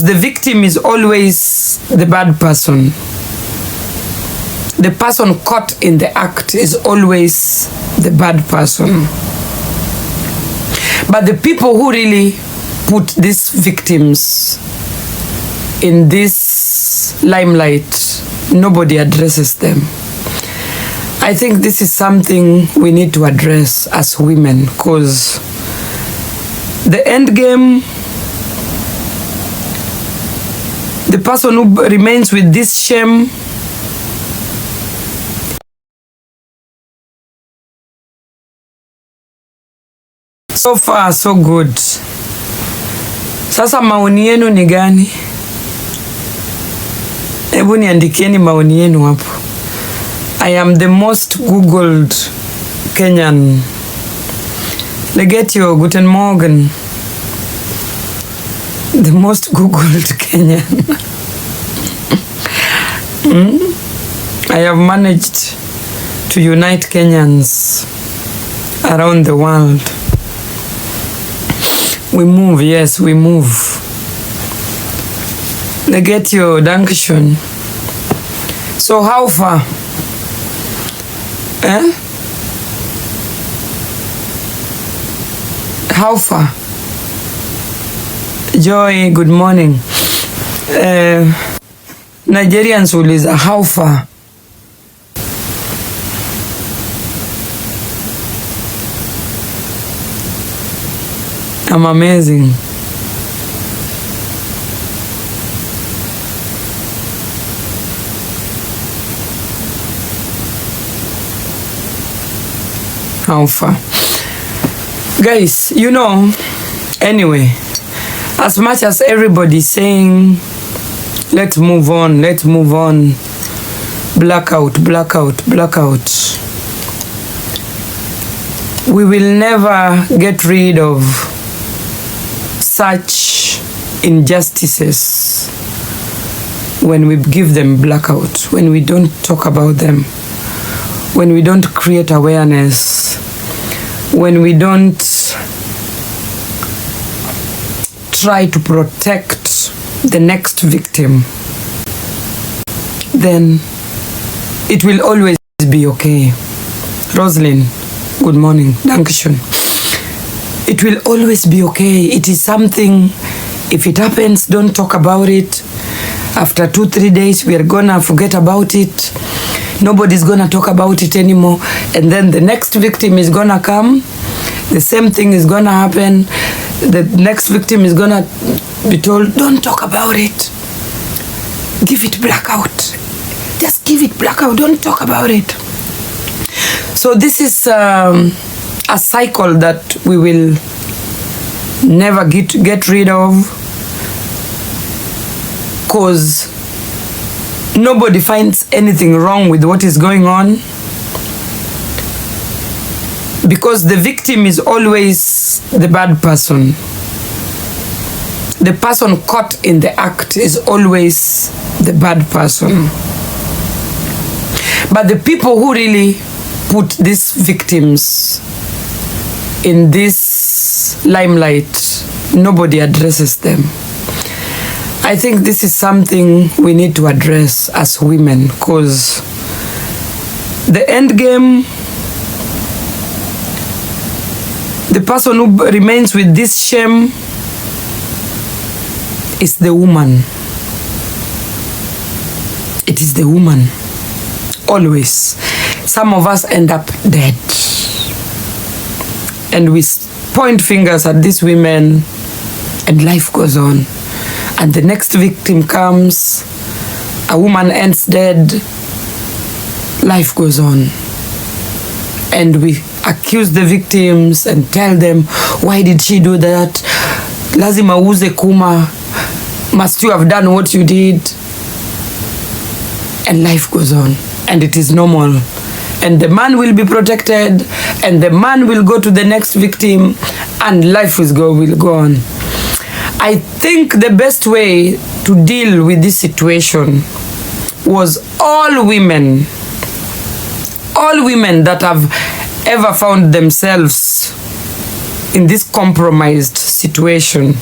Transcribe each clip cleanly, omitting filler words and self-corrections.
The victim is always the bad person. The person caught in the act is always the bad person. But the people who really put these victims in this limelight, nobody addresses them. I think this is something we need to address as women, because the end game, the person who remains with this shame so far so good. Sasa maoni yenu ni gani? Hebu niandikieni maoni yenu hapo. I am the most googled Kenyan. Legetio, guten Morgen. The most googled Kenyan. I have managed to unite Kenyans around the world. We move, yes, we move. Legetio, Dankeschön. So how far? How far? Joy, good morning. Nigerians uliza how far? I'm amazing. How far? Guys, you know, anyway, as much as everybody's saying, let's move on, blackout, we will never get rid of such injustices when we give them blackout, when we don't talk about them, when we don't create awareness, when we don't try to protect the next victim, then it will always be okay. Roslyn, good morning. Dankeschön. It will always be okay. It is something, if it happens, don't talk about it. After 2-3 days, we are gonna forget about it. Nobody's gonna talk about it anymore. And then the next victim is gonna come. The same thing is gonna happen. The next victim is gonna be told, don't talk about it. Give it blackout. Just give it blackout. Don't talk about it. So this is a cycle that we will never get rid of, because nobody finds anything wrong with what is going on, because the victim is always the bad person. The person caught in the act is always the bad person. But the people who really put these victims in this limelight, nobody addresses them. I think this is something we need to address as women, because the end game, the person who remains with this shame is the woman. It is the woman. Always. Some of us end up dead. And we point fingers at these women, and life goes on. And the next victim comes, a woman ends dead, life goes on. And we accuse the victims and tell them, why did she do that? Lazima uze kuma, must you have done what you did? And life goes on, and it is normal. And the man will be protected, and the man will go to the next victim, and life will go on. I think the best way to deal with this situation was all women that have ever found themselves in this compromised situation.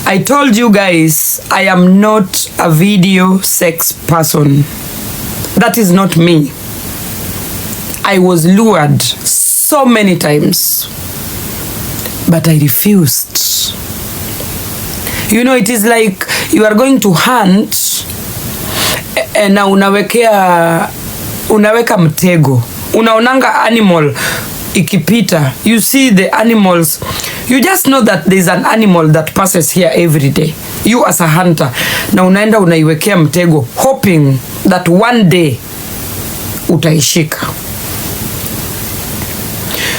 I told you guys, I am not a video sex person. That is not me. I was lured so many times, but I refused. You know, it is like you are going to hunt na unaweka mtego. Unaonanga animal ikipita. You see the animals. You just know that there is an animal that passes here every day. You as a hunter. Na unaenda unaiwekea mtego, hoping that one day utaishika.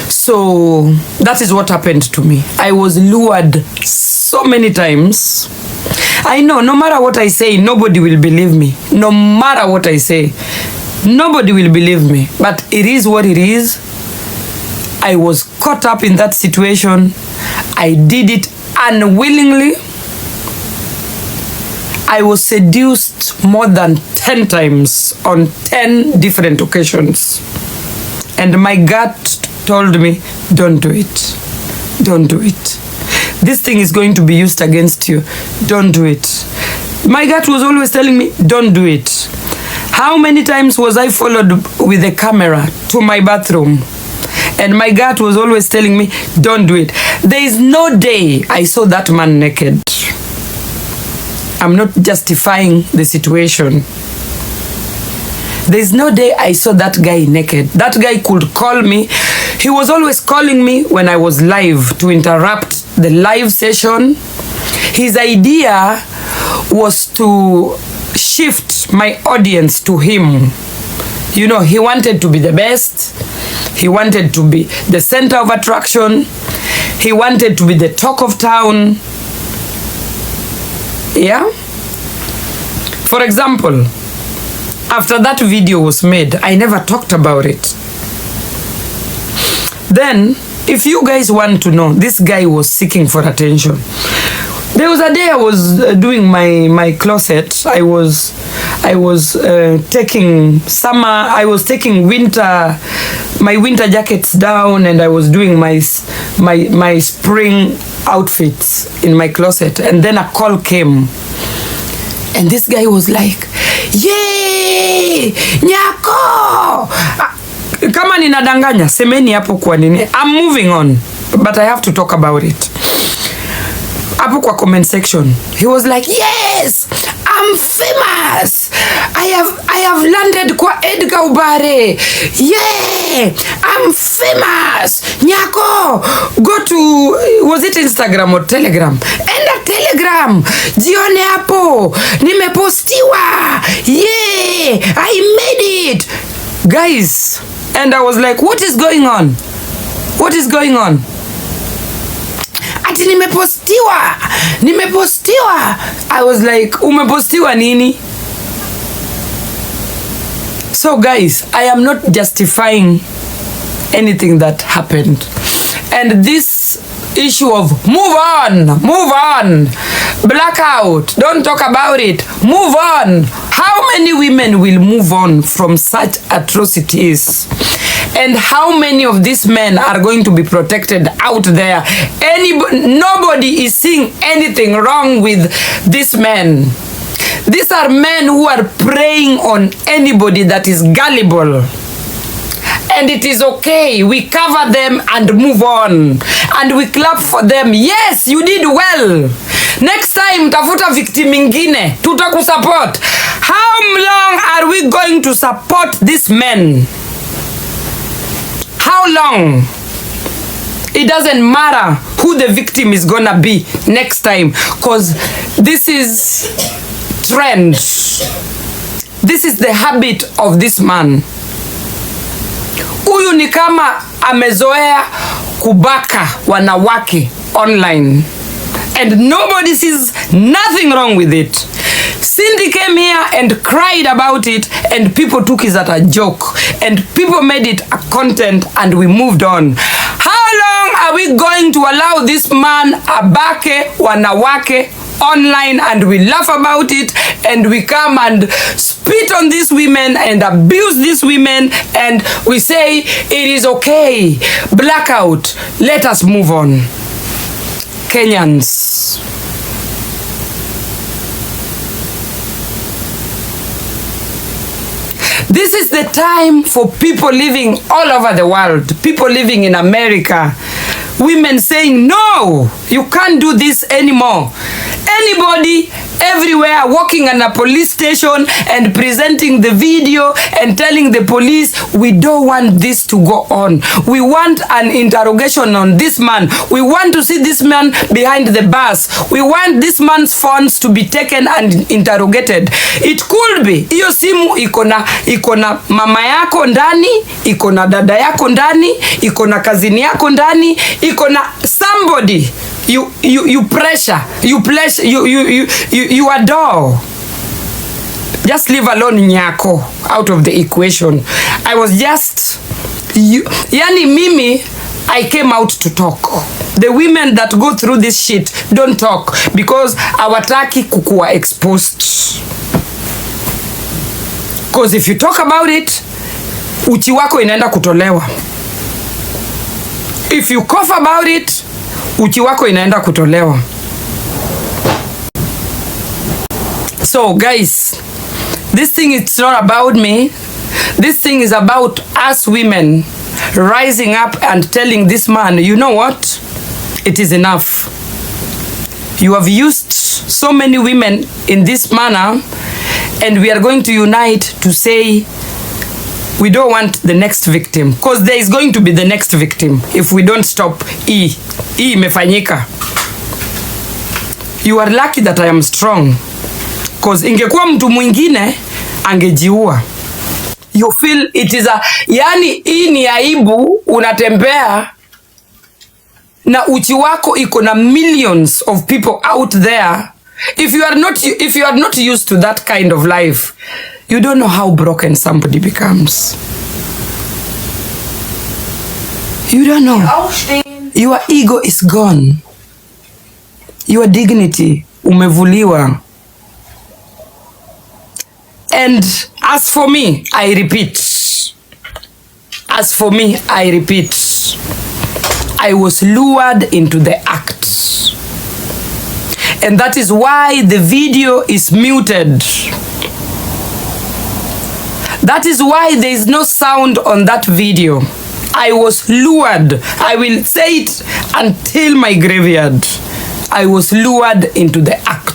So that is what happened to me. I was lured so many times. I know, no matter what I say, nobody will believe me. No matter what I say, nobody will believe me. But it is what it is. I was caught up in that situation. I did it unwillingly. I was seduced more than 10 times on 10 different occasions. And my gut told me, don't do it. Don't do it. This thing is going to be used against you. Don't do it. My gut was always telling me, don't do it. How many times was I followed with a camera to my bathroom? And my gut was always telling me, don't do it. There is no day I saw that man naked. I'm not justifying the situation. There is no day I saw that guy naked. That guy could call me. He was always calling me when I was live to interrupt the live session. His idea was to shift my audience to him. You know, he wanted to be the best. He wanted to be the center of attraction. He wanted to be the talk of town. Yeah? For example, after that video was made, I never talked about it. Then, if you guys want to know, this guy was seeking for attention. There was a day I was doing my closet. I was taking summer. I was taking my winter jackets down, and I was doing my spring outfits in my closet. And then a call came, and this guy was like, "Yay, Nyako!" Kama ninadanganya, semeni hapo kwa nini. I'm moving on, but I have to talk about it. Hapo kwa comment section, he was like, "Yes, I'm famous. I have landed kwa Edgar Ubare. Yeah, I'm famous. Nyako, go to, was it Instagram or Telegram? Enda Telegram. Jione hapo. Nimepostiwa. Yeah, I made it." Guys, and I was like, what is going on? What is going on? Ati nimepostiwa. I was like, umepostiwa nini? So guys, I am not justifying anything that happened. And this issue of move on, blackout, don't talk about it, move on. How many women will move on from such atrocities? And how many of these men are going to be protected out there? Nobody is seeing anything wrong with these men. These are men who are preying on anybody that is gullible. And it is okay. We cover them and move on. And we clap for them. Yes, you did well. Next time, tafuta victim ingine. Tutakusupport. How long are we going to support these men? How long? It doesn't matter who the victim is gonna be next time, because this is trend. This is the habit of this man. Huyu ni kama amezoea kubaka wanawake online, and nobody sees nothing wrong with it. Cindy came here and cried about it, and people took it as a joke, and people made it a content, and we moved on. How long are we going to allow this man abake wanawake online, and we laugh about it, and we come and spit on these women and abuse these women, and we say it is okay, blackout, let us move on? Kenyans, This is the time for people living all over the world, people living in America, women saying, no, you can't do this anymore. Anybody everywhere walking in a police station and presenting the video and telling the police, we don't want this to go on. We want an interrogation on this man. We want to see this man behind the bars. We want this man's phones to be taken and interrogated. It could be hiyo simu iko na mama yako ndani, iko na dada yako ndani, iko na kazini yako ndani, iko na somebody you pressure, you adore. Just leave alone Nyako out of the equation. I was just yani mimi, I came out to talk. The women that go through this shit don't talk because hawataki kukuwa exposed. Because if you talk about it, uchi wako inaenda kutolewa. If you cough about it, uchi wako inaenda kutolewa. So guys, this thing is not about me. This thing is about us women rising up and telling this man, you know what? It is enough. You have used so many women in this manner, and we are going to unite to say we don't want the next victim, because there is going to be the next victim if we don't stop. Hii imefanyika. You are lucky that I am strong, because ingekuwa mtu mwingine angejiua. You feel it is a, yani hii ni aibu, unatembea na uchi wako iko na millions of people out there. If you are not used to that kind of life, you don't know how broken somebody becomes. You don't know. Your ego is gone. Your dignity umevuliwa. And as for me, I repeat. As for me, I repeat. I was lured into the act. And that is why the video is muted. That is why there is no sound on that video. I was lured. I will say it until my graveyard. I was lured into the act.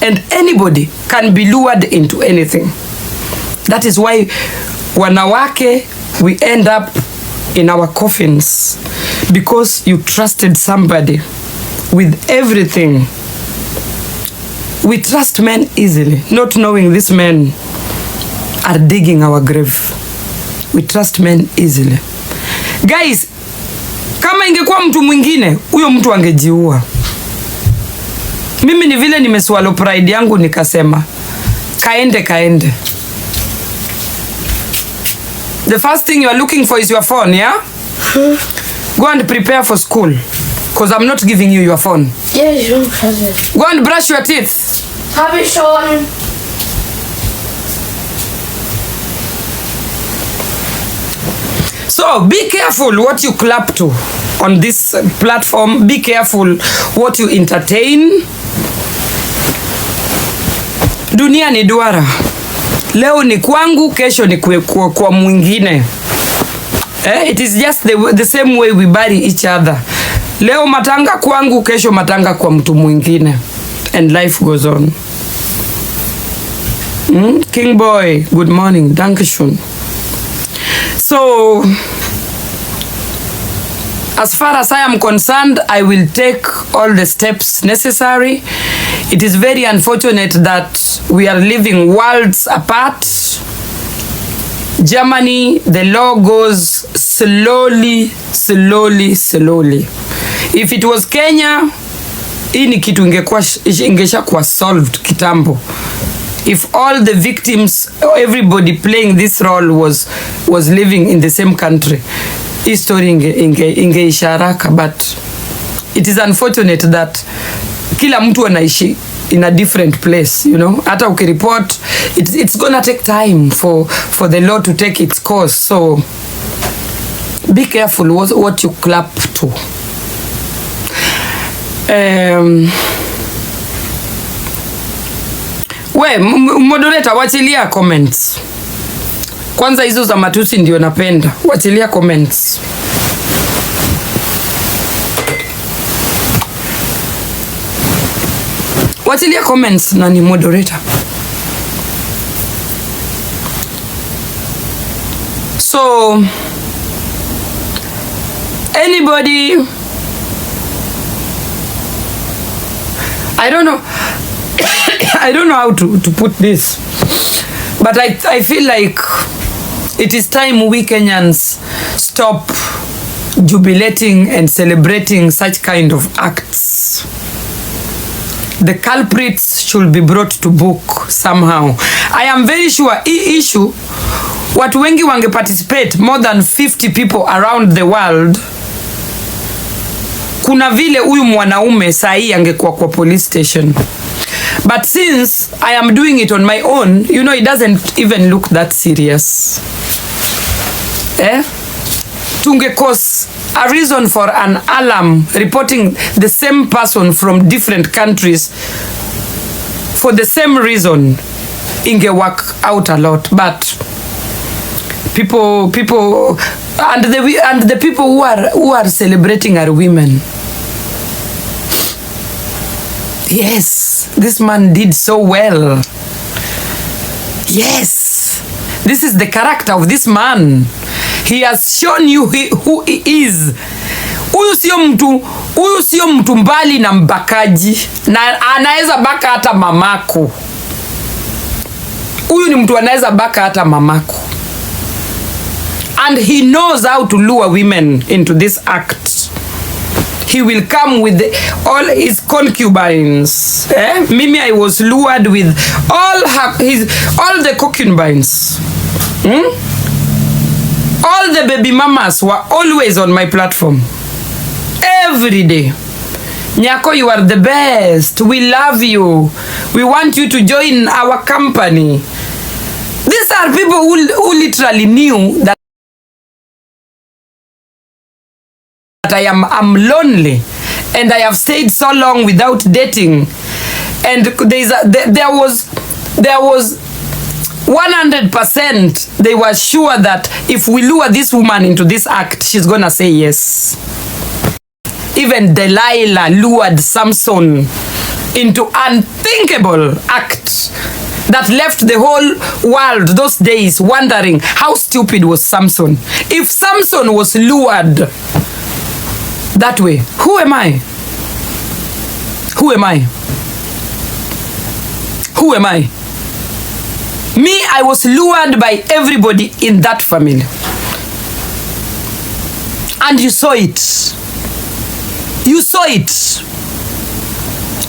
And anybody can be lured into anything. That is why wanawake, we end up in our coffins, because you trusted somebody with everything. We trust men easily, not knowing these men are digging our grave. We trust men easily. Guys, kama ingekuwa mtu mwingine, huyo mtu angejiua. Mimi ni vile nimeswallow pride yangu nikasema kaende. The first thing you are looking for is your phone, yeah? Go and prepare for school, because I'm not giving you your phone. Yes, you don't. Go and brush your teeth. Habe ich schon. So be careful what you clap to on this platform. Be careful what you entertain. Dunia ni duara. Leo ni kwangu, kesho ni kwa mwingine. It is just the same way we bury each other. Leo matanga kwangu, kesho matanga kwa mtu mwingine. And life goes on. King Boy, good morning. Dankeschön. So, as far as I am concerned, I will take all the steps necessary. It is very unfortunate that we are living worlds apart. Germany, the law goes slowly. If it was Kenya, hii ni kitu ingesha kuwa solved kitambo. If all the victims, everybody playing this role was living in the same country, history ingeisha haraka. But it is unfortunate that kila mtu anaishi in a different place, you know. Hata ukireport, it's gonna take time for the law to take its course. So be careful what you clap to. We, moderator, wachilia comments. Kwanza hizo za matusi ndio napenda. Wachilia comments. Wachilia comments na ni moderator. So, anybody, I don't know I don't know how to put this, but I feel like it is time we Kenyans stop jubilating and celebrating such kind of acts. The culprits should be brought to book somehow. I am very sure hii issue watu wengi wange participate, more than 50 people around the world. Kuna vile huyu mwanaume sahi angekuwa kwa police station. But since I am doing it on my own, you know, it doesn't even look that serious. Tunge cause a reason for an alarm reporting the same person from different countries for the same reason. Inge work out a lot, but people and the people who are celebrating are women. Yes, this man did so well. Yes, this is the character of this man. He has shown you who he is. Huyu sio mtu mbali na mbakaji, na anaweza baka hata mamako. Huyu ni mtu anaweza baka hata mamako. And he knows how to lure women into this act. He will come with all his concubines. Mimi, I was lured with all the concubines. All the baby mamas were always on my platform. Every day. Nyako, you are the best. We love you. We want you to join our company. These are people who literally knew that I'm lonely and I have stayed so long without dating, and there was 100% they were sure that if we lure this woman into this act, she's gonna say yes. Even Delilah lured Samson into unthinkable act that left the whole world those days wondering how stupid was Samson. If Samson was lured that way, who am I? Who am I? Who am I? Me, I was lured by everybody in that family. And you saw it. You saw it.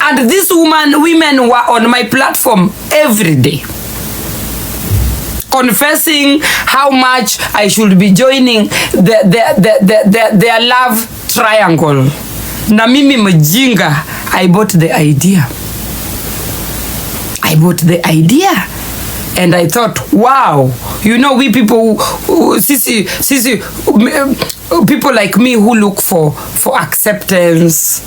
And these women were on my platform every day, confessing how much I should be joining their love triangle. Na mimi mjinga, I bought the idea. I bought the idea. And I thought, wow, you know, we people people like me who look for acceptance,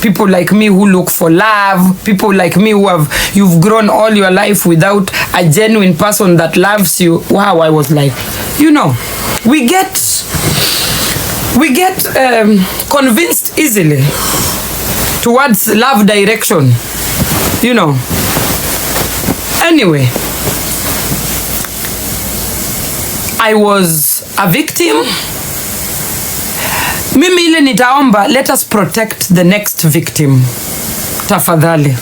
people like me who look for love, people like me you've grown all your life without a genuine person that loves you. Wow, I was like, you know, we get convinced easily towards love direction, you know. Anyway, I was a victim. Mimi ile nitaomba, let us protect the next victim. Tafadhali.